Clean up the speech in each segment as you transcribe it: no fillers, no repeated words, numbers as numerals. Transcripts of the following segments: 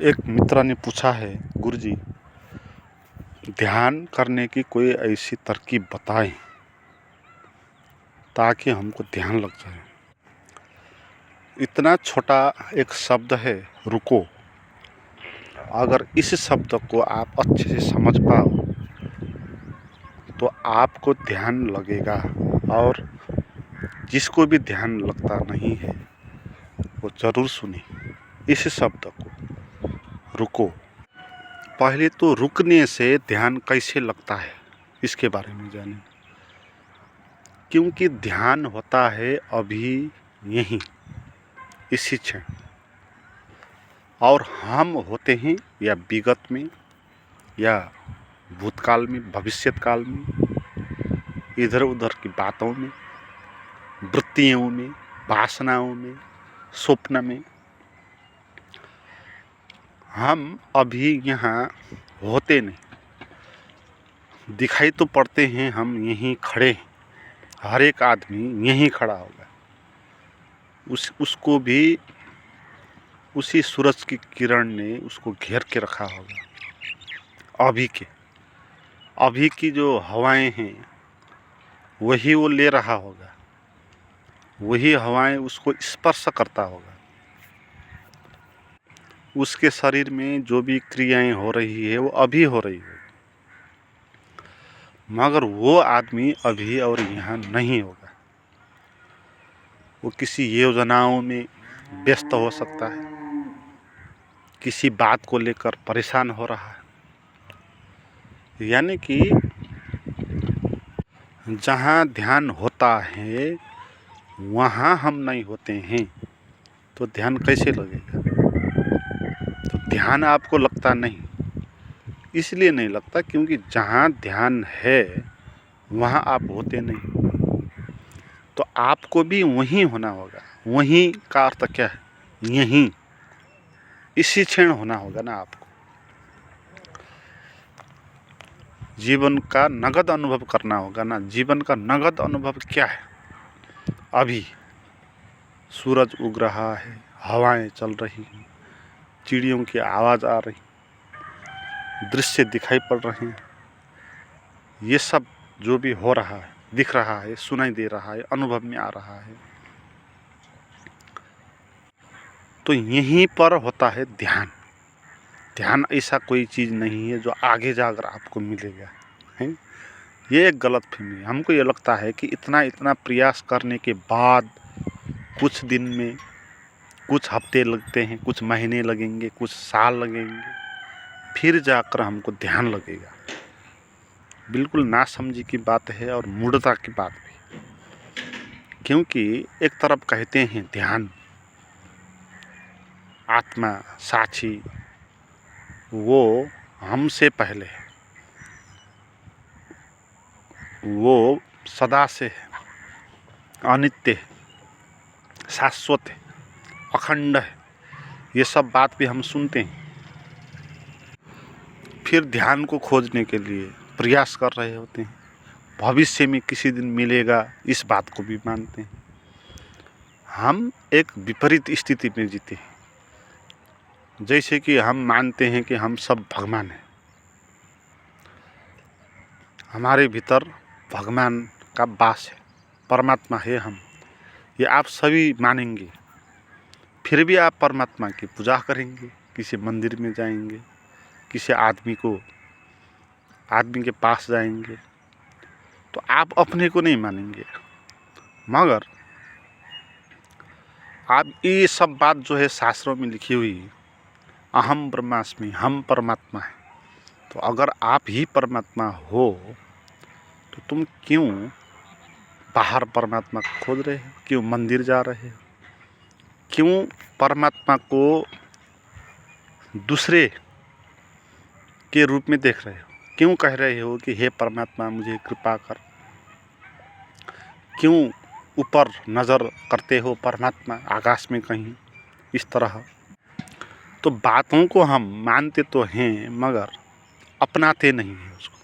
एक मित्र ने पूछा है, गुरुजी ध्यान करने की कोई ऐसी तरकीब बताएं ताकि हमको ध्यान लग जाए। इतना छोटा एक शब्द है रुको। अगर इस शब्द को आप अच्छे से समझ पाओ तो आपको ध्यान लगेगा, और जिसको भी ध्यान लगता नहीं है वो ज़रूर सुने इस शब्द को, रुको। पहले तो रुकने से ध्यान कैसे लगता है इसके बारे में जानें, क्योंकि ध्यान होता है अभी यहीं इसी क्षण, और हम होते हैं या विगत में या भूतकाल में, भविष्यत काल में, इधर उधर की बातों में, वृत्तियों में, वासनाओं में, स्वप्न में। हम अभी यहाँ होते नहीं, दिखाई तो पड़ते हैं हम यहीं खड़े हैं। हर एक आदमी यहीं खड़ा होगा, उसको भी उसी सूरज की किरण ने उसको घेर के रखा होगा। अभी की जो हवाएं हैं वही वो ले रहा होगा, वही हवाएं उसको स्पर्श करता होगा। उसके शरीर में जो भी क्रियाएं हो रही है वो अभी हो रही है, मगर वो आदमी अभी और यहाँ नहीं होगा। वो किसी योजनाओं में व्यस्त हो सकता है, किसी बात को लेकर परेशान हो रहा है। यानी कि जहाँ ध्यान होता है वहाँ हम नहीं होते हैं, तो ध्यान कैसे लगेगा? तो ध्यान आपको लगता नहीं, इसलिए नहीं लगता क्योंकि जहाँ ध्यान है वहाँ आप होते नहीं। तो आपको भी वहीं होना होगा। वहीं का अर्थ क्या है? यहीं, इसी क्षण होना होगा ना आपको। जीवन का नगद अनुभव करना होगा ना। जीवन का नगद अनुभव क्या है? अभी सूरज उग रहा है, हवाएं चल रही हैं, चिड़ियों की आवाज़ आ रही, दृश्य दिखाई पड़ रहे हैं। ये सब जो भी हो रहा है, दिख रहा है, सुनाई दे रहा है, अनुभव में आ रहा है, तो यहीं पर होता है ध्यान। ध्यान ऐसा कोई चीज़ नहीं है जो आगे जाकर आपको मिलेगा, है। ये एक गलतफहमी है। हमको ये लगता है कि इतना प्रयास करने के बाद कुछ दिन में, कुछ हफ्ते लगते हैं, कुछ महीने लगेंगे, कुछ साल लगेंगे, फिर जाकर हमको ध्यान लगेगा। बिल्कुल नासमझी की बात है और मूढ़ता की बात भी। क्योंकि एक तरफ कहते हैं ध्यान, आत्मा साक्षी वो हमसे पहले है, वो सदा से है, अनित्य है, शाश्वत है, अखंड है। ये सब बात भी हम सुनते हैं, फिर ध्यान को खोजने के लिए प्रयास कर रहे होते हैं। भविष्य में किसी दिन मिलेगा इस बात को भी मानते हैं। हम एक विपरीत स्थिति में जीते हैं। जैसे कि हम मानते हैं कि हम सब भगवान हैं, हमारे भीतर भगवान का वास है, परमात्मा है हम। ये आप सभी मानेंगे, फिर भी आप परमात्मा की पूजा करेंगे, किसी मंदिर में जाएंगे, किसी आदमी के पास जाएंगे, तो आप अपने को नहीं मानेंगे। मगर आप ये सब बात जो है शास्त्रों में लिखी हुई, अहम ब्रह्मास्मि, हम परमात्मा है, तो अगर आप ही परमात्मा हो तो तुम क्यों बाहर परमात्मा को खोज रहे हो? क्यों मंदिर जा रहे हो? क्यों परमात्मा को दूसरे के रूप में देख रहे हो? क्यों कह रहे हो कि हे परमात्मा मुझे कृपा कर? क्यों ऊपर नज़र करते हो परमात्मा आकाश में कहीं इस तरह? तो बातों को हम मानते तो हैं मगर अपनाते नहीं हैं उसको।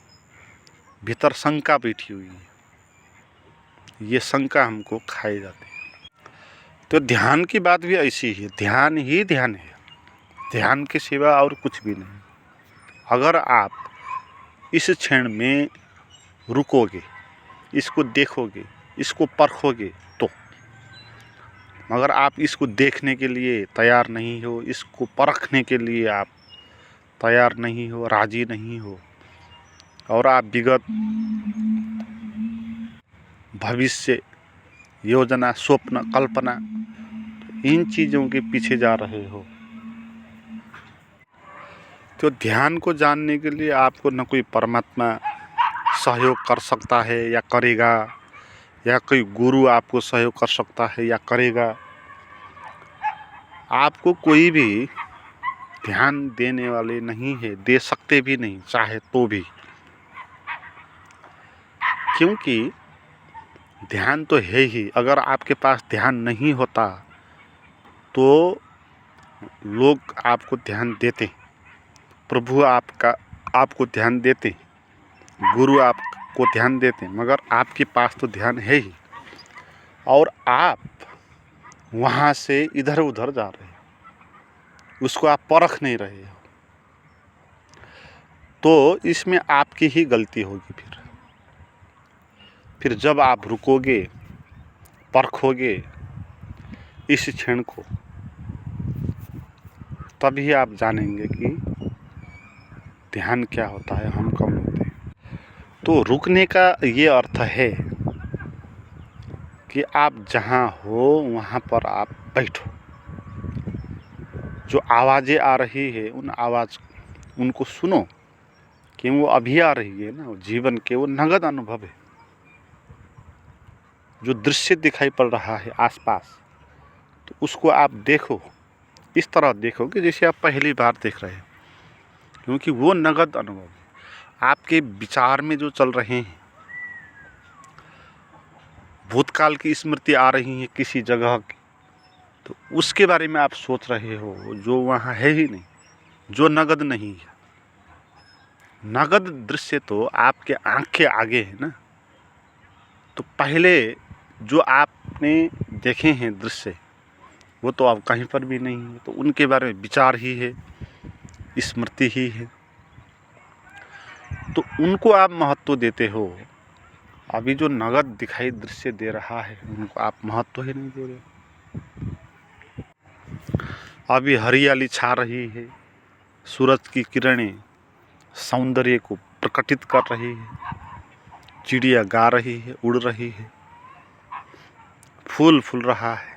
भीतर शंका बैठी हुई है, ये शंका हमको खाई जाती है। तो ध्यान की बात भी ऐसी है, ध्यान ही ध्यान है। ध्यान के सिवा और कुछ भी नहीं। अगर आप इस क्षण में रुकोगे, इसको देखोगे, इसको परखोगे तो, मगर आप इसको देखने के लिए तैयार नहीं हो, इसको परखने के लिए आप तैयार नहीं हो, राजी नहीं हो, और आप विगत, भविष्य, योजना, स्वप्न, कल्पना, इन चीज़ों के पीछे जा रहे हो, तो ध्यान को जानने के लिए आपको न कोई परमात्मा सहयोग कर सकता है या करेगा, या कोई गुरु आपको सहयोग कर सकता है या करेगा। आपको कोई भी ध्यान देने वाले नहीं है, दे सकते भी नहीं चाहे तो भी, क्योंकि ध्यान तो है ही। अगर आपके पास ध्यान नहीं होता तो लोग आपको ध्यान देते, प्रभु आपको ध्यान देते, गुरु आपको ध्यान देते, मगर आपके पास तो ध्यान है ही, और आप वहाँ से इधर उधर जा रहे हो, उसको आप परख नहीं रहे हो, तो इसमें आपकी ही गलती होगी। फिर जब आप रुकोगे, परखोगे इस क्षण को, तभी आप जानेंगे कि ध्यान क्या होता है, हम कौन होते हैं। तो रुकने का ये अर्थ है कि आप जहाँ हो वहाँ पर आप बैठो। जो आवाज़ें आ रही है उनको सुनो, कि वो अभी आ रही है ना, जीवन के वो नगद अनुभव है। जो दृश्य दिखाई पड़ रहा है आसपास, तो उसको आप देखो, इस तरह देखो कि जैसे आप पहली बार देख रहे हैं, क्योंकि वो नगद अनुभव है। आपके विचार में जो चल रहे हैं, भूतकाल की स्मृति आ रही है किसी जगह की, तो उसके बारे में आप सोच रहे हो, जो वहाँ है ही नहीं, जो नगद नहीं है। नगद दृश्य तो आपके आँख के आगे है ना। तो पहले जो आपने देखे हैं दृश्य, वो तो अब कहीं पर भी नहीं है, तो उनके बारे में विचार ही है, स्मृति ही है, तो उनको आप महत्व देते हो। अभी जो नगद दिखाई दृश्य दे रहा है, उनको आप महत्व ही नहीं दे रहे। अभी हरियाली छा रही है, सूरज की किरणें सौंदर्य को प्रकटित कर रही है, चिड़िया गा रही है, उड़ रही है, फूल फूल रहा है,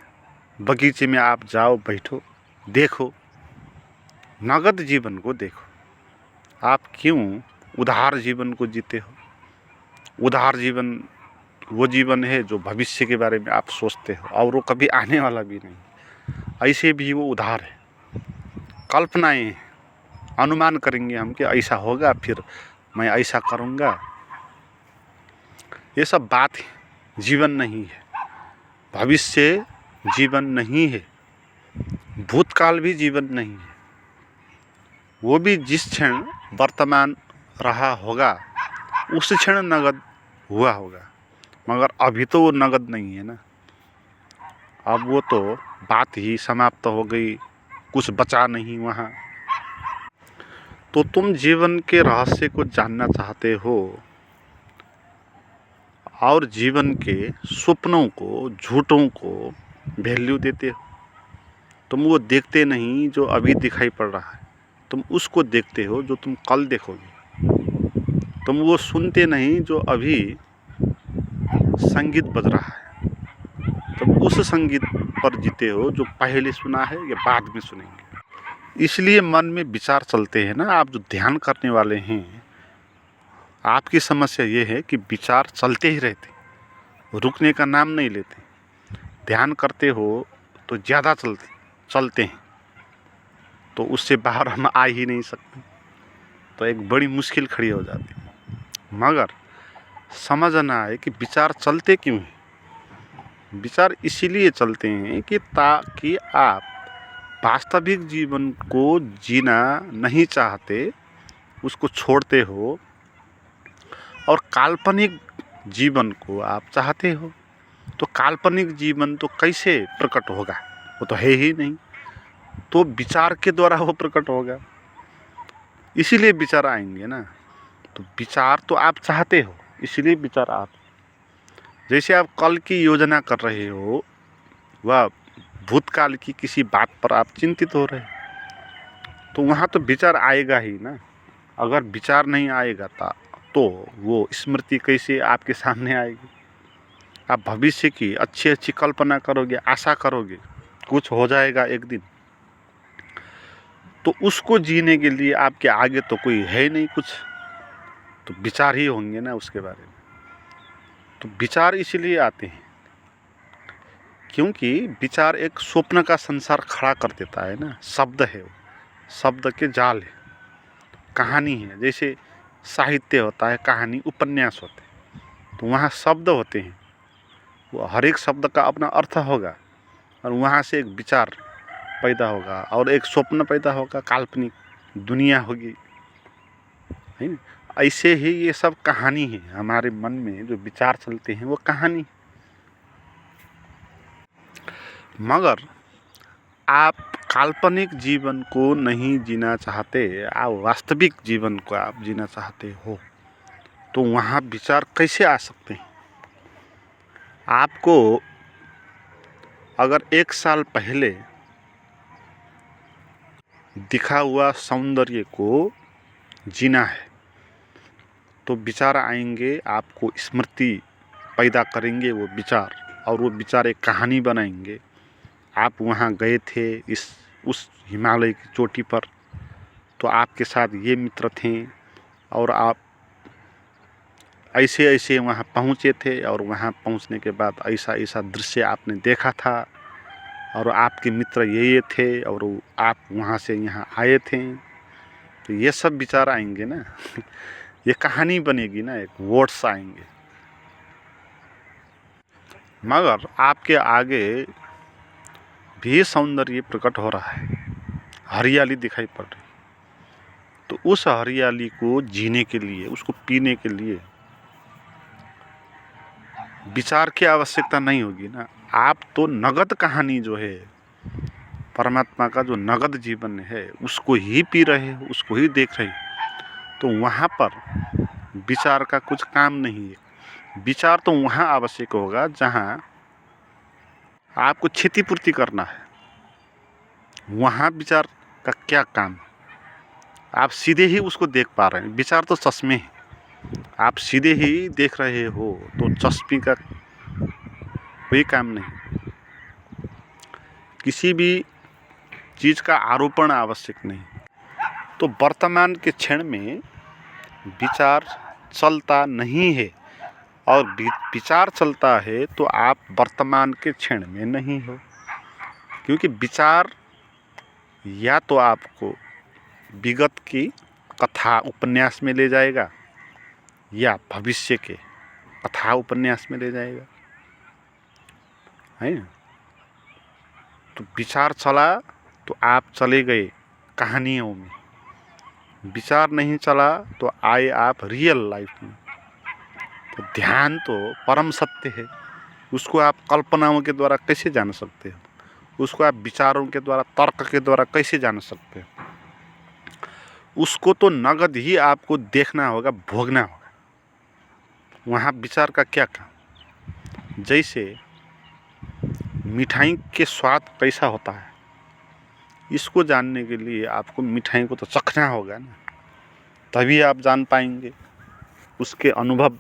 बगीचे में आप जाओ, बैठो, देखो, नगद जीवन को देखो। आप क्यों उधार जीवन को जीते हो? उधार जीवन वो जीवन है जो भविष्य के बारे में आप सोचते हो, और वो कभी आने वाला भी नहीं। ऐसे भी वो उधार है, कल्पनाएं हैं, अनुमान करेंगे हम कि ऐसा होगा, फिर मैं ऐसा करूँगा। ये सब बात है, जीवन नहीं है। भविष्य जीवन नहीं है, भूतकाल भी जीवन नहीं है। वो भी जिस क्षण वर्तमान रहा होगा, उस क्षण नगद हुआ होगा, मगर अभी तो वो नगद नहीं है ना। अब वो तो बात ही समाप्त हो गई, कुछ बचा नहीं वहाँ। तो तुम जीवन के रहस्य को जानना चाहते हो, और जीवन के सपनों को, झूठों को वैल्यू देते हो। तुम वो देखते नहीं जो अभी दिखाई पड़ रहा है, तुम उसको देखते हो जो तुम कल देखोगे। तुम वो सुनते नहीं जो अभी संगीत बज रहा है, तुम उस संगीत पर जीते हो जो पहले सुना है या बाद में सुनेंगे। इसलिए मन में विचार चलते हैं ना। आप जो ध्यान करने वाले हैं, आपकी समस्या ये है कि विचार चलते ही रहते, रुकने का नाम नहीं लेते। ध्यान करते हो तो ज़्यादा चलते हैं, तो उससे बाहर हम आ ही नहीं सकते, तो एक बड़ी मुश्किल खड़ी हो जाती है। मगर समझना है कि विचार चलते क्यों हैं। विचार इसीलिए चलते हैं कि ताकि आप वास्तविक जीवन को जीना नहीं चाहते, उसको छोड़ते हो, और काल्पनिक जीवन को आप चाहते हो। तो काल्पनिक जीवन तो कैसे प्रकट होगा, वो तो है ही नहीं। तो विचार के द्वारा वो प्रकट होगा, इसीलिए विचार आएंगे ना। तो विचार तो आप चाहते हो, इसीलिए विचार आप, जैसे आप कल की योजना कर रहे हो, वह भूतकाल की किसी बात पर आप चिंतित हो रहे, तो वहाँ तो विचार आएगा ही ना। अगर विचार नहीं आएगा तो वो स्मृति कैसे आपके सामने आएगी। आप भविष्य की अच्छी अच्छी कल्पना करोगे, आशा करोगे कुछ हो जाएगा एक दिन, तो उसको जीने के लिए आपके आगे तो कोई है नहीं कुछ, तो विचार ही होंगे ना उसके बारे में। तो विचार इसीलिए आते हैं क्योंकि विचार एक स्वप्न का संसार खड़ा कर देता है ना। शब्द है वो, शब्द के जाल है, कहानी है। जैसे साहित्य होता है, कहानी, उपन्यास होते हैं, तो वहाँ शब्द होते हैं, वो हर एक शब्द का अपना अर्थ होगा, और वहाँ से एक विचार पैदा होगा और एक स्वप्न पैदा होगा, काल्पनिक दुनिया होगी, है ना। ऐसे ही ये सब कहानी है, हमारे मन में जो विचार चलते हैं वो कहानी। मगर आप काल्पनिक जीवन को नहीं जीना चाहते, आप वास्तविक जीवन को आप जीना चाहते हो, तो वहाँ विचार कैसे आ सकते हैं। आपको अगर 1 साल पहले दिखा हुआ सौंदर्य को जीना है तो विचार आएंगे, आपको स्मृति पैदा करेंगे वो विचार, और वो विचार एक कहानी बनाएंगे। आप वहाँ गए थे उस हिमालय की चोटी पर, तो आपके साथ ये मित्र थे, और आप ऐसे ऐसे वहाँ पहुँचे थे, और वहाँ पहुँचने के बाद ऐसा ऐसा दृश्य आपने देखा था, और आपके मित्र ये थे, और आप वहाँ से यहाँ आए थे। तो ये सब विचार आएंगे ना ये कहानी बनेगी ना, एक वर्ड्स आएंगे। मगर आपके आगे भी सौंदर्य प्रकट हो रहा है, हरियाली दिखाई पड़ रही, तो उस हरियाली को जीने के लिए, उसको पीने के लिए विचार की आवश्यकता नहीं होगी ना। आप तो नगद कहानी जो है, परमात्मा का जो नगद जीवन है, उसको ही पी रहे हो, उसको ही देख रहे हो, तो वहाँ पर विचार का कुछ काम नहीं है। विचार तो वहाँ आवश्यक होगा जहाँ आपको क्षतिपूर्ति करना है, वहाँ विचार का क्या काम। आप सीधे ही उसको देख पा रहे हैं, विचार तो चश्मे हैं, आप सीधे ही देख रहे हो, तो चश्मे का कोई काम नहीं। किसी भी चीज़ का आरोपण आवश्यक नहीं। तो वर्तमान के क्षण में विचार चलता नहीं है, और विचार चलता है तो आप वर्तमान के क्षण में नहीं हो, क्योंकि विचार या तो आपको विगत की कथा उपन्यास में ले जाएगा, या भविष्य के कथा उपन्यास में ले जाएगा, है ना। तो विचार चला तो आप चले गए कहानियों में, विचार नहीं चला तो आए आप रियल लाइफ में। तो ध्यान तो परम सत्य है, उसको आप कल्पनाओं के द्वारा कैसे जान सकते हो, उसको आप विचारों के द्वारा, तर्क के द्वारा कैसे जान सकते हो। उसको तो नगद ही आपको देखना होगा, भोगना होगा। वहाँ विचार का क्या काम। जैसे मिठाई के स्वाद कैसा होता है, इसको जानने के लिए आपको मिठाई को तो चखना होगा ना, तभी आप जान पाएंगे। उसके अनुभव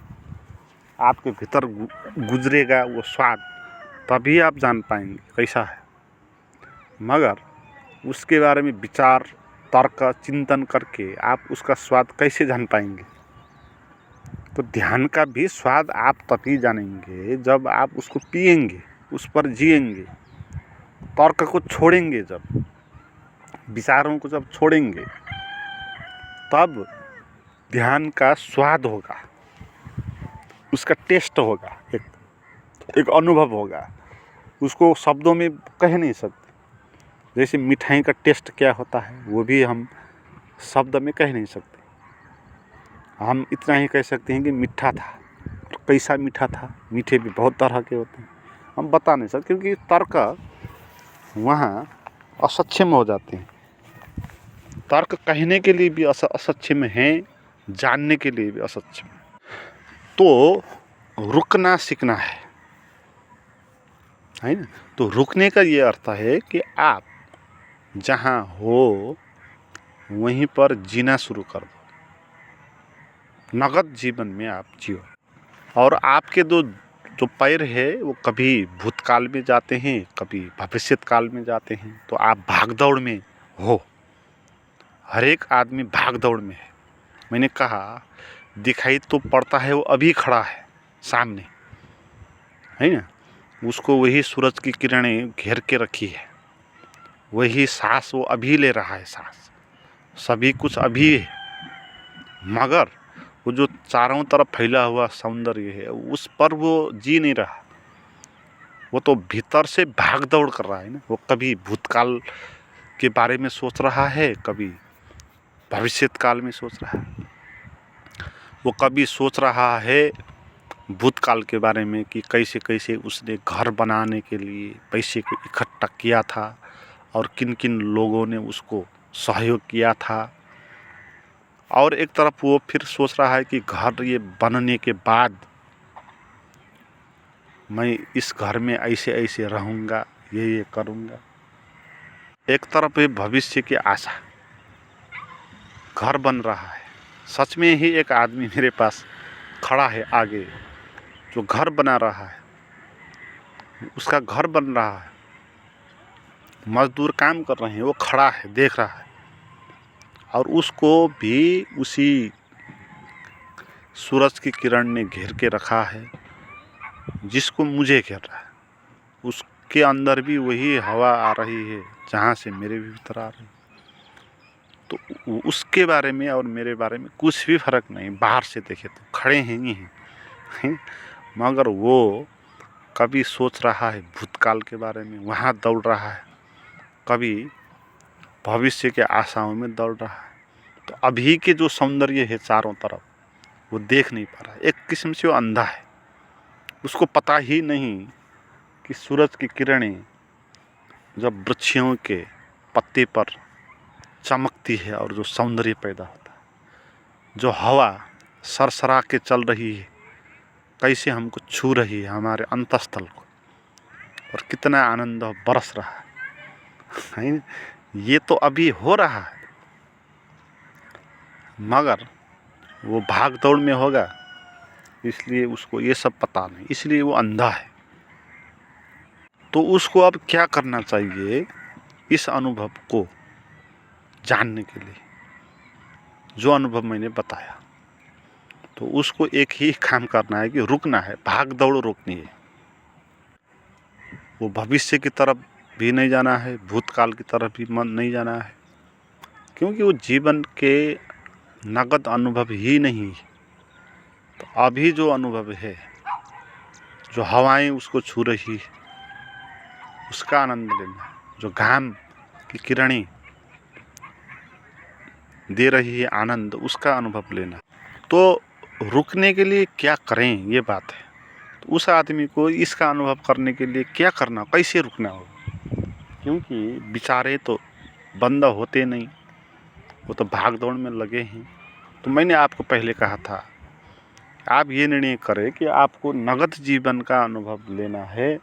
आपके भीतर गुजरेगा वो स्वाद, तभी आप जान पाएंगे कैसा है। मगर उसके बारे में विचार, तर्क, चिंतन करके आप उसका स्वाद कैसे जान पाएंगे। तो ध्यान का भी स्वाद आप तभी जानेंगे जब आप उसको पिएंगे, उस पर जिएंगे, तर्क को छोड़ेंगे, जब विचारों को जब छोड़ेंगे, तब ध्यान का स्वाद होगा, उसका टेस्ट होगा, एक अनुभव होगा। उसको शब्दों में कह नहीं सकते। जैसे मिठाई का टेस्ट क्या होता है, वो भी हम शब्द में कह नहीं सकते। हम इतना ही कह सकते हैं कि मीठा था। कैसा मीठा था, मीठे भी बहुत तरह के होते हैं, हम बता नहीं सकते, क्योंकि तर्क वहाँ असक्षम हो जाते हैं। तर्क कहने के लिए भी असक्षम हैं, जानने के लिए भी असक्षम। तो रुकना सीखना है ना। तो रुकने का ये अर्थ है कि आप जहाँ हो वहीं पर जीना शुरू कर दो, नगद जीवन में आप जियो। और आपके जो पैर है वो कभी भूतकाल में जाते हैं, कभी भविष्य काल में जाते हैं। तो आप भागदौड़ में हो, हर एक आदमी भागदौड़ में है। मैंने कहा दिखाई तो पड़ता है वो अभी खड़ा है सामने, है ना। उसको वही सूरज की किरणें घेर के रखी है, वही सांस वो अभी ले रहा है, सांस सभी कुछ अभी है। मगर वो जो चारों तरफ फैला हुआ सौंदर्य है उस पर वो जी नहीं रहा, वो तो भीतर से भाग दौड़ कर रहा है ना। वो कभी भूतकाल के बारे में सोच रहा है, कभी भविष्य काल में सोच रहा है। वो कभी सोच रहा है भूतकाल के बारे में कि कैसे कैसे उसने घर बनाने के लिए पैसे को इकट्ठा किया था और किन किन लोगों ने उसको सहयोग किया था। और एक तरफ वो फिर सोच रहा है कि घर ये बनने के बाद मैं इस घर में ऐसे ऐसे रहूँगा, ये करूँगा। एक तरफ ये भविष्य की आशा, घर बन रहा है। सच में ही एक आदमी मेरे पास खड़ा है आगे जो घर बना रहा है, उसका घर बन रहा है, मजदूर काम कर रहे हैं, वो खड़ा है देख रहा है और उसको भी उसी सूरज की किरण ने घेर के रखा है जिसको मुझे घेर रहा है। उसके अंदर भी वही हवा आ रही है जहाँ से मेरे भी भीतर आ रही है। तो उसके बारे में और मेरे बारे में कुछ भी फर्क नहीं, बाहर से देखे तो खड़े हैं ही हैं। मगर वो कभी सोच रहा है भूतकाल के बारे में, वहाँ दौड़ रहा है, कभी भविष्य के आशाओं में दौड़ रहा है। तो अभी के जो सौंदर्य है चारों तरफ वो देख नहीं पा रहा है। एक किस्म से वो अंधा है, उसको पता ही नहीं कि सूरज की किरणें जब वृक्षों के पत्ते पर चमकती है और जो सौंदर्य पैदा होता है, जो हवा सरसरा के चल रही है, कैसे हमको छू रही है हमारे अंतस्थल को, और कितना आनंद बरस रहा है। ये तो अभी हो रहा है, मगर वो भाग दौड़ में होगा इसलिए उसको ये सब पता नहीं, इसलिए वो अंधा है। तो उसको अब क्या करना चाहिए इस अनुभव को जानने के लिए, जो अनुभव मैंने बताया। तो उसको एक ही काम करना है कि रुकना है, भाग दौड़ रोकनी है। वो भविष्य की तरफ भी नहीं जाना है, भूतकाल की तरफ भी मन नहीं जाना है, क्योंकि वो जीवन के नगद अनुभव ही नहीं है। तो अभी जो अनुभव है, जो हवाएं उसको छू रही है उसका आनंद लेना है, जो घाम की किरणें दे रही है आनंद, उसका अनुभव लेना। तो रुकने के लिए क्या करें ये बात है। तो उस आदमी को इसका अनुभव करने के लिए क्या करना, कैसे रुकना होगा, क्योंकि विचारे तो बंद होते नहीं, वो तो भाग दौड़ में लगे हैं। तो मैंने आपको पहले कहा था आप ये निर्णय करें कि आपको नगद जीवन का अनुभव लेना है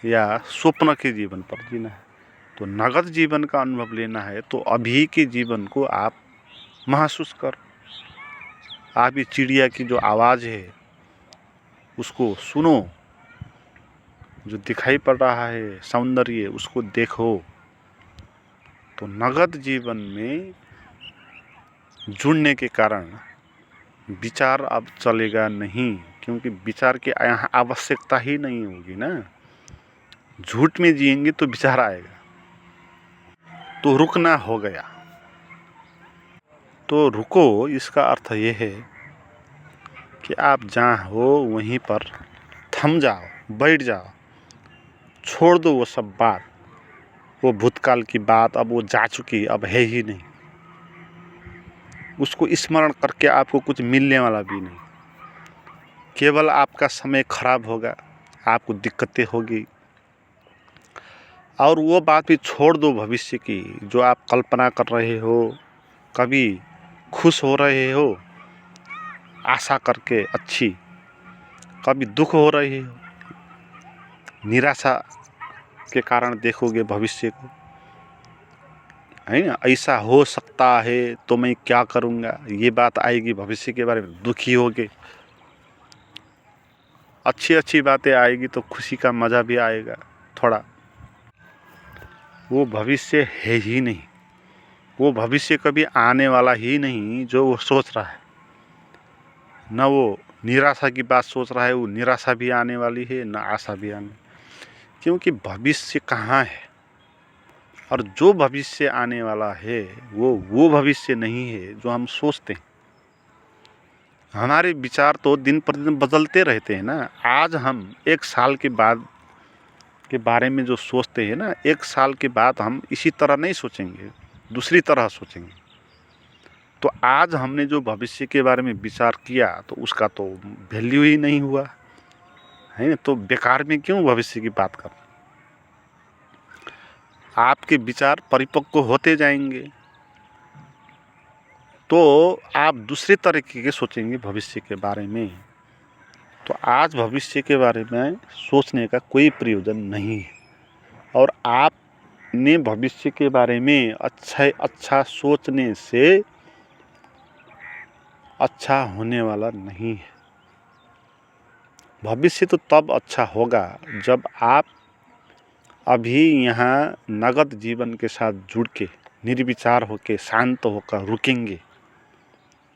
या स्वप्न के जीवन पर जीना है। तो नगद जीवन का अनुभव लेना है तो अभी के जीवन को आप महसूस करो। आप ये चिड़िया की जो आवाज़ है उसको सुनो, जो दिखाई पड़ रहा है सौंदर्य उसको देखो। तो नगद जीवन में जुड़ने के कारण विचार अब चलेगा नहीं, क्योंकि विचार की यहाँ आवश्यकता ही नहीं होगी ना। झूठ में जिएंगे तो विचार आएगा। तो रुकना हो गया। तो रुको इसका अर्थ ये है कि आप जहाँ हो वहीं पर थम जाओ, बैठ जाओ, छोड़ दो वो सब बात, वो भूतकाल की बात अब वो जा चुकी, अब है ही नहीं। उसको स्मरण करके आपको कुछ मिलने वाला भी नहीं, केवल आपका समय खराब होगा, आपको दिक्कतें होगी, और वो बात भी छोड़ दो भविष्य की, जो आप कल्पना कर रहे हो, कभी खुश हो रहे हो आशा करके अच्छी, कभी दुख हो रही हो, निराशा के कारण देखोगे भविष्य को, है ना। ऐसा हो सकता है तो मैं क्या करूँगा, ये बात आएगी भविष्य के बारे में, दुखी होगे। अच्छी अच्छी बातें आएगी तो खुशी का मज़ा भी आएगा थोड़ा। वो भविष्य है ही नहीं, वो भविष्य कभी आने वाला ही नहीं जो वो सोच रहा है। न वो निराशा की बात सोच रहा है, वो निराशा भी आने वाली है, न आशा भी आने, क्योंकि भविष्य कहाँ है। और जो भविष्य आने वाला है वो भविष्य नहीं है जो हम सोचते हैं। हमारे विचार तो दिन प्रतिदिन बदलते रहते हैं ना। आज हम 1 साल के बाद के बारे में जो सोचते हैं ना, 1 साल के बाद हम इसी तरह नहीं सोचेंगे, दूसरी तरह सोचेंगे। तो आज हमने जो भविष्य के बारे में विचार किया तो उसका तो वैल्यू ही नहीं हुआ, है ना। तो बेकार में क्यों भविष्य की बात कर। आपके विचार परिपक्व होते जाएंगे तो आप दूसरे तरीके के सोचेंगे भविष्य के बारे में। तो आज भविष्य के बारे में सोचने का कोई प्रयोजन नहीं है। और आपने भविष्य के बारे में अच्छा सोचने से अच्छा होने वाला नहीं है। भविष्य तो तब अच्छा होगा जब आप अभी यहाँ नगद जीवन के साथ जुड़ के निर्विचार होकर शांत होकर रुकेंगे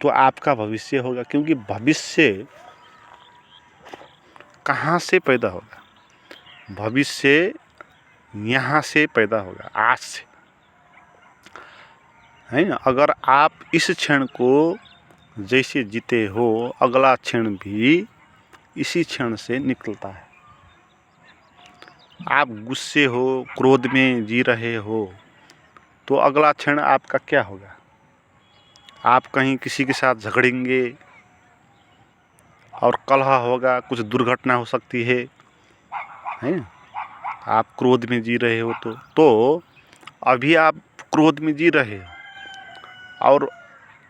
तो आपका भविष्य होगा। क्योंकि भविष्य कहाँ से पैदा होगा, भविष्य यहाँ से पैदा होगा, आज से, है ना। अगर आप इस क्षण को जैसे जीते हो, अगला क्षण भी इसी क्षण से निकलता है। आप गुस्से हो, क्रोध में जी रहे हो तो अगला क्षण आपका क्या होगा। आप कहीं किसी के साथ झगड़ेंगे और कलह होगा, कुछ दुर्घटना हो सकती है ना। आप क्रोध में जी रहे हो तो अभी आप क्रोध में जी रहे हो और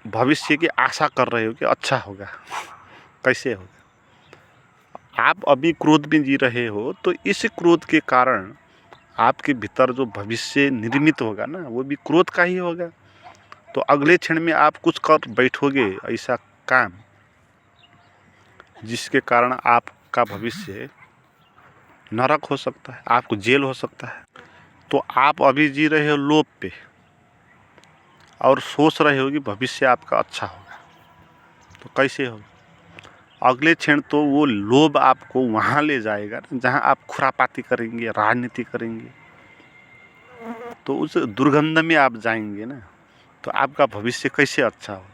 भविष्य की आशा कर रहे हो कि अच्छा होगा। कैसे होगा। आप अभी क्रोध में जी रहे हो तो इस क्रोध के कारण आपके भीतर जो भविष्य निर्मित होगा ना, वो भी क्रोध का ही होगा। तो अगले क्षण में आप कुछ कर बैठोगे ऐसा काम जिसके कारण आपका भविष्य नरक हो सकता है, आपको जेल हो सकता है। तो आप अभी जी रहे हो लोभ पे और सोच रहे हो कि भविष्य आपका अच्छा होगा। तो कैसे होगा। अगले क्षण तो वो लोभ आपको वहाँ ले जाएगा जहाँ आप खुरापाती करेंगे, राजनीति करेंगे, तो उस दुर्गंध में आप जाएंगे ना। तो आपका भविष्य कैसे अच्छा होगा।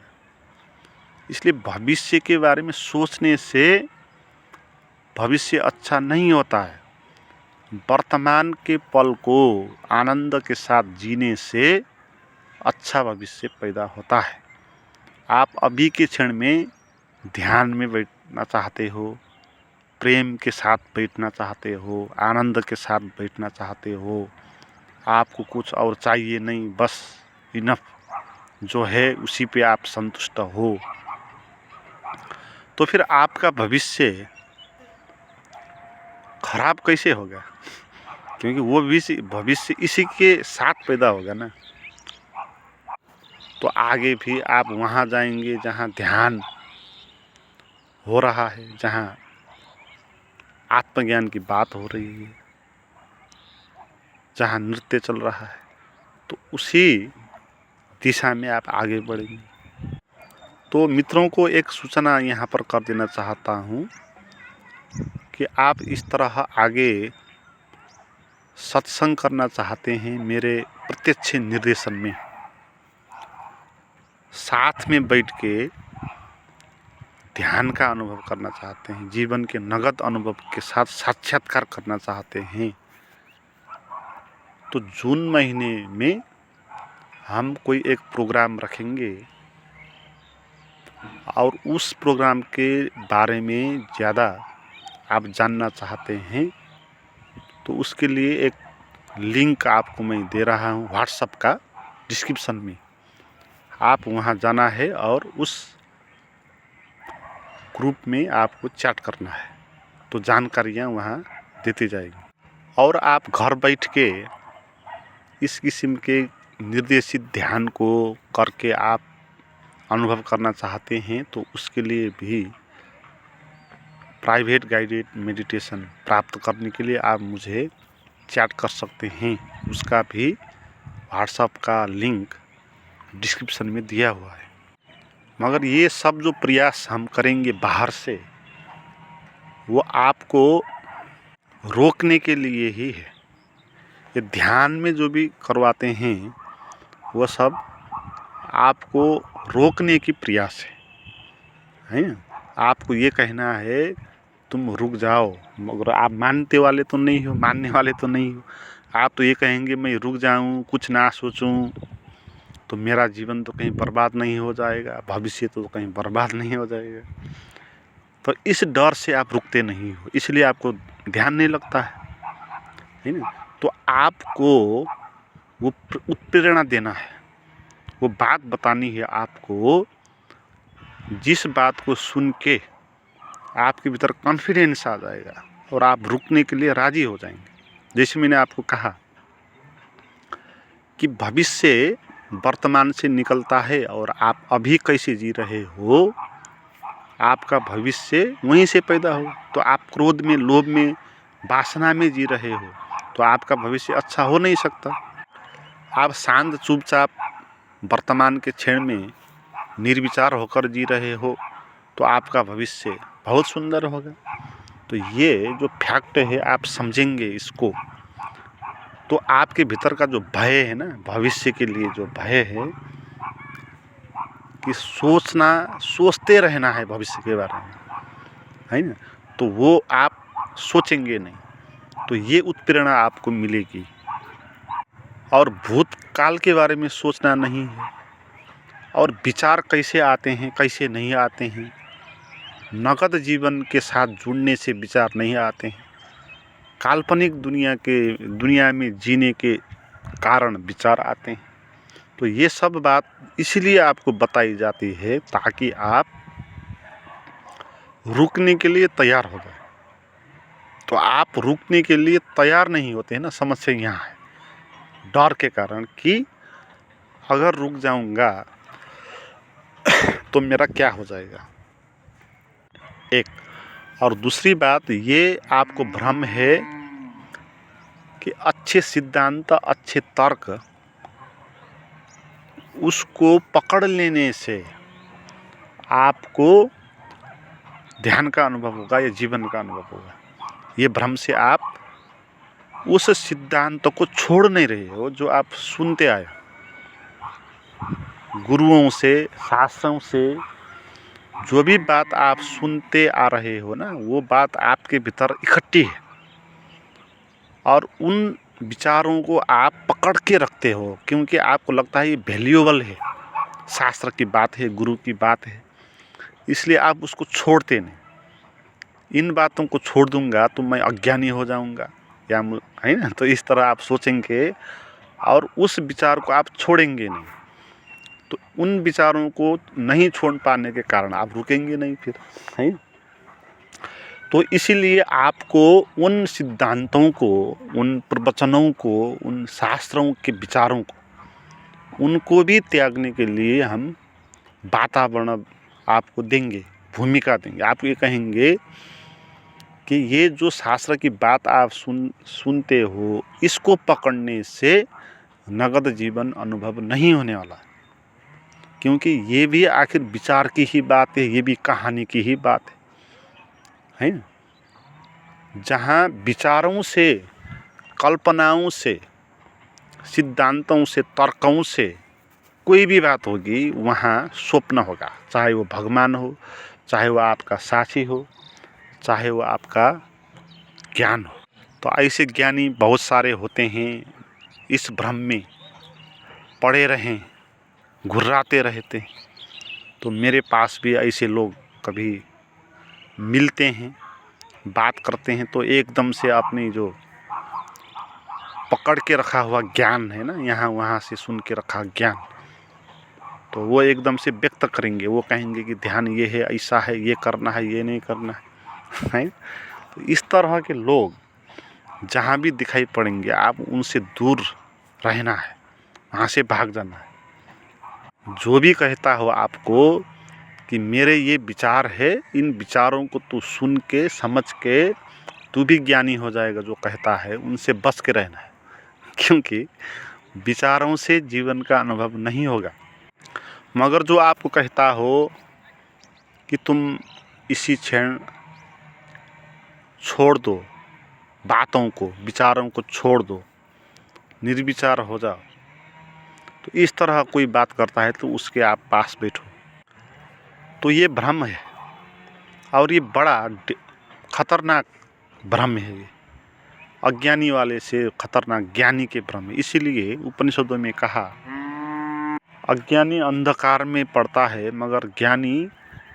इसलिए भविष्य के बारे में सोचने से भविष्य अच्छा नहीं होता है। वर्तमान के पल को आनंद के साथ जीने से अच्छा भविष्य पैदा होता है। आप अभी के क्षण में ध्यान में बैठना चाहते हो, प्रेम के साथ बैठना चाहते हो, आनंद के साथ बैठना चाहते हो, आपको कुछ और चाहिए नहीं, बस इनफ जो है उसी पे आप संतुष्ट हो, तो फिर आपका भविष्य खराब कैसे होगा। क्योंकि वो भविष्य इसी के साथ पैदा होगा ना। तो आगे भी आप वहाँ जाएंगे जहाँ ध्यान हो रहा है, जहाँ आत्मज्ञान की बात हो रही है, जहाँ नृत्य चल रहा है, तो उसी दिशा में आप आगे बढ़ेंगे। तो मित्रों को एक सूचना यहाँ पर कर देना चाहता हूँ कि आप इस तरह आगे सत्संग करना चाहते हैं मेरे प्रत्यक्ष निर्देशन में, साथ में बैठ के ध्यान का अनुभव करना चाहते हैं, जीवन के नगद अनुभव के साथ साक्षात्कार करना चाहते हैं, तो जून महीने में हम कोई एक प्रोग्राम रखेंगे और उस प्रोग्राम के बारे में ज़्यादा आप जानना चाहते हैं तो उसके लिए एक लिंक आपको मैं दे रहा हूँ व्हाट्सएप का डिस्क्रिप्शन में। आप वहाँ जाना है और उस ग्रुप में आपको चैट करना है, तो जानकारियाँ वहाँ देती जाएगी। और आप घर बैठ के इस किस्म के निर्देशित ध्यान को करके आप अनुभव करना चाहते हैं तो उसके लिए भी प्राइवेट गाइडेड मेडिटेशन प्राप्त करने के लिए आप मुझे चैट कर सकते हैं। उसका भी व्हाट्सएप का लिंक डिस्क्रिप्शन में दिया हुआ है। मगर ये सब जो प्रयास हम करेंगे बाहर से, वो आपको रोकने के लिए ही है। ये ध्यान में जो भी करवाते हैं वो सब आपको रोकने की प्रयास है ना। आपको ये कहना है तुम रुक जाओ, मगर आप मानने वाले तो नहीं हो। आप तो ये कहेंगे मैं रुक जाऊं, कुछ ना सोचूं तो मेरा जीवन तो कहीं बर्बाद नहीं हो जाएगा, भविष्य तो कहीं बर्बाद नहीं हो जाएगा। तो इस डर से आप रुकते नहीं हो, इसलिए आपको ध्यान नहीं लगता है ना। तो आपको वो उत्प्रेरणा देना है, वो बात बतानी है आपको, जिस बात को सुन के आपके भीतर कॉन्फिडेंस आ जाएगा और आप रुकने के लिए राजी हो जाएंगे। जैसे मैंने आपको कहा कि भविष्य वर्तमान से निकलता है और आप अभी कैसे जी रहे हो, आपका भविष्य वहीं से पैदा हो। तो आप क्रोध में, लोभ में, वासना में जी रहे हो तो आपका भविष्य अच्छा हो नहीं सकता। आप शांत चुपचाप वर्तमान के क्षण में निर्विचार होकर जी रहे हो तो आपका भविष्य बहुत सुंदर होगा। तो ये जो फैक्ट है आप समझेंगे इसको, तो आपके भीतर का जो भय है ना, भविष्य के लिए जो भय है कि सोचते रहना है भविष्य के बारे में, है ना, तो वो आप सोचेंगे नहीं, तो ये उत्प्रेरणा आपको मिलेगी। और भूतकाल के बारे में सोचना नहीं है, और विचार कैसे आते हैं कैसे नहीं आते हैं, नगद जीवन के साथ जुड़ने से विचार नहीं आते हैं। काल्पनिक दुनिया में जीने के कारण विचार आते हैं। तो ये सब बात इसलिए आपको बताई जाती है ताकि आप रुकने के लिए तैयार हो जाए। तो आप रुकने के लिए तैयार नहीं होते हैं ना, समस्या यहाँ है, डर के कारण कि अगर रुक जाऊंगा तो मेरा क्या हो जाएगा, एक। और दूसरी बात ये आपको भ्रम है कि अच्छे सिद्धांत, अच्छे तर्क, उसको पकड़ लेने से आपको ध्यान का अनुभव होगा या जीवन का अनुभव होगा। ये भ्रम से आप उस सिद्धांत को छोड़ नहीं रहे हो जो आप सुनते आए गुरुओं से, शास्त्रों से। जो भी बात आप सुनते आ रहे हो ना, वो बात आपके भीतर इकट्ठी है और उन विचारों को आप पकड़ के रखते हो क्योंकि आपको लगता है ये वैल्यूएबल है, शास्त्र की बात है, गुरु की बात है, इसलिए आप उसको छोड़ते नहीं। इन बातों को छोड़ दूंगा तो मैं अज्ञानी हो जाऊंगा या, है ना, तो इस तरह आप सोचेंगे और उस विचार को आप छोड़ेंगे नहीं। तो उन विचारों को नहीं छोड़ पाने के कारण आप रुकेंगे नहीं फिर, है। तो इसीलिए आपको उन सिद्धांतों को, उन प्रवचनों को, उन शास्त्रों के विचारों को, उनको भी त्यागने के लिए हम वातावरण आपको देंगे, भूमिका देंगे। आप ये कहेंगे कि ये जो शास्त्र की बात आप सुनते हो, इसको पकड़ने से नगद जीवन अनुभव नहीं होने वाला, क्योंकि ये भी आखिर विचार की ही बात है, ये भी कहानी की ही बात है ना। जहाँ विचारों से, कल्पनाओं से, सिद्धांतों से, तर्कों से कोई भी बात होगी, वहाँ स्वप्न होगा, चाहे वो भगवान हो, चाहे वो आपका साथी हो, चाहे वो आपका ज्ञान हो। तो ऐसे ज्ञानी बहुत सारे होते हैं, इस भ्रम में पड़े रहें, घुर्राते रहते। तो मेरे पास भी ऐसे लोग कभी मिलते हैं, बात करते हैं तो एकदम से अपनी जो पकड़ के रखा हुआ ज्ञान है ना, यहाँ वहाँ से सुन के रखा ज्ञान, तो वो एकदम से व्यक्त करेंगे। वो कहेंगे कि ध्यान ये है, ऐसा है, ये करना है, ये नहीं करना है। तो इस तरह के लोग जहाँ भी दिखाई पड़ेंगे, आप उनसे दूर रहना है, वहाँ से भाग जाना है। जो भी कहता हो आपको कि मेरे ये विचार है, इन विचारों को तू सुन के समझ के तू भी ज्ञानी हो जाएगा, जो कहता है उनसे बच के रहना है, क्योंकि विचारों से जीवन का अनुभव नहीं होगा। मगर जो आपको कहता हो कि तुम इसी क्षण छोड़ दो, बातों को, विचारों को छोड़ दो, निर्विचार हो जाओ, तो इस तरह कोई बात करता है तो उसके आप पास बैठो, तो ये भ्रम है। और ये बड़ा खतरनाक भ्रम है। ये अज्ञानी वाले से खतरनाक ज्ञानी के भ्रम है। इसीलिए उपनिषदों में कहा, अज्ञानी अंधकार में पड़ता है, मगर ज्ञानी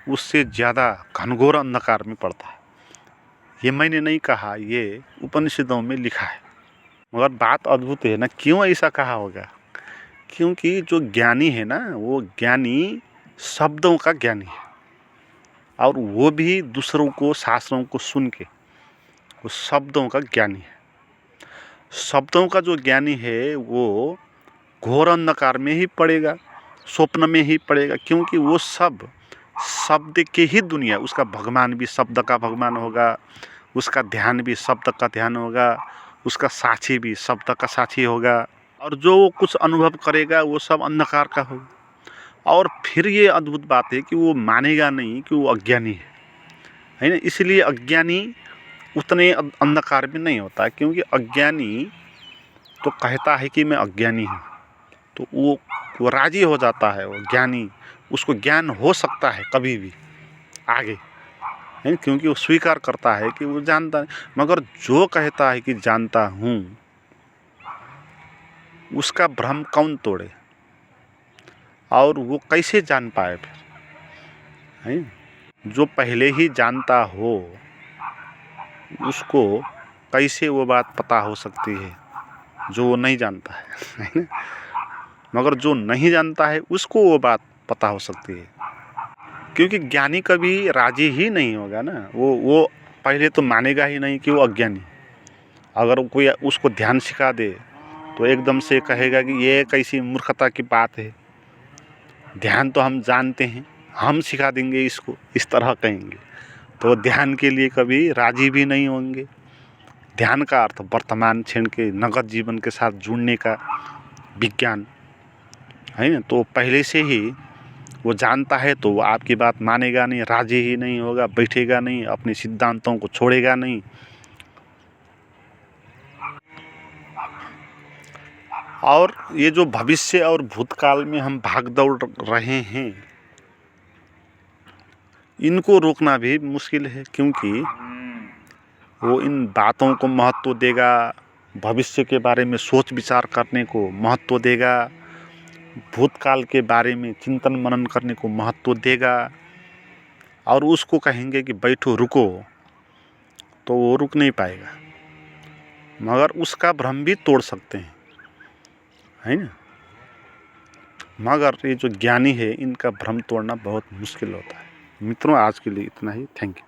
उससे ज़्यादा घनघोर अंधकार में पड़ता है। ये मैंने नहीं कहा, ये उपनिषदों में लिखा है। मगर बात अद्भुत है ना, क्यों ऐसा कहा होगा? क्योंकि जो ज्ञानी है ना, वो ज्ञानी शब्दों का ज्ञानी है, और वो भी दूसरों को, शास्त्रों को सुन के, वो शब्दों का ज्ञानी है। शब्दों का जो ज्ञानी है वो घोर अंधकार में ही पड़ेगा, स्वप्न में ही पड़ेगा, क्योंकि वो सब शब्द के ही दुनिया, उसका भगवान भी शब्द का भगवान होगा, उसका ध्यान भी शब्द का ध्यान होगा, उसका साक्षी भी शब्द का साक्षी होगा, और जो कुछ अनुभव करेगा वो सब अंधकार का होगा। और फिर ये अद्भुत बात है कि वो मानेगा नहीं कि वो अज्ञानी है ना। इसलिए अज्ञानी उतने अंधकार में नहीं होता, क्योंकि अज्ञानी तो कहता है कि मैं अज्ञानी हूँ, तो वो राजी हो जाता है। वो ज्ञानी, उसको ज्ञान हो सकता है कभी भी आगे, है, क्योंकि वो स्वीकार करता है कि वो जानता है। मगर जो कहता है कि जानता हूँ, उसका भ्रम कौन तोड़े, और वो कैसे जान पाए फिर, है? जो पहले ही जानता हो उसको कैसे वो बात पता हो सकती है जो वो नहीं जानता है ना? मगर जो नहीं जानता है उसको वो बात पता हो सकती है, क्योंकि ज्ञानी कभी राजी ही नहीं होगा ना। वो पहले तो मानेगा ही नहीं कि वो अज्ञानी। अगर कोई उसको ध्यान सिखा दे तो एकदम से कहेगा कि ये कैसी मूर्खता की बात है, ध्यान तो हम जानते हैं, हम सिखा देंगे इसको, इस तरह कहेंगे। तो ध्यान के लिए कभी राजी भी नहीं होंगे। ध्यान का अर्थ वर्तमान क्षण के नगद जीवन के साथ जुड़ने का विज्ञान है ना। तो पहले से ही वो जानता है, तो वो आपकी बात मानेगा नहीं, राजी ही नहीं होगा, बैठेगा नहीं, अपने सिद्धांतों को छोड़ेगा नहीं। और ये जो भविष्य और भूतकाल में हम भाग दौड़ रहे हैं, इनको रोकना भी मुश्किल है, क्योंकि वो इन बातों को महत्व देगा, भविष्य के बारे में सोच विचार करने को महत्व देगा, भूतकाल के बारे में चिंतन मनन करने को महत्व देगा, और उसको कहेंगे कि बैठो, रुको, तो वो रुक नहीं पाएगा। मगर उसका भ्रम भी तोड़ सकते हैं, है ना। मगर ये जो ज्ञानी है, इनका भ्रम तोड़ना बहुत मुश्किल होता है। मित्रों, आज के लिए इतना ही। Thank you.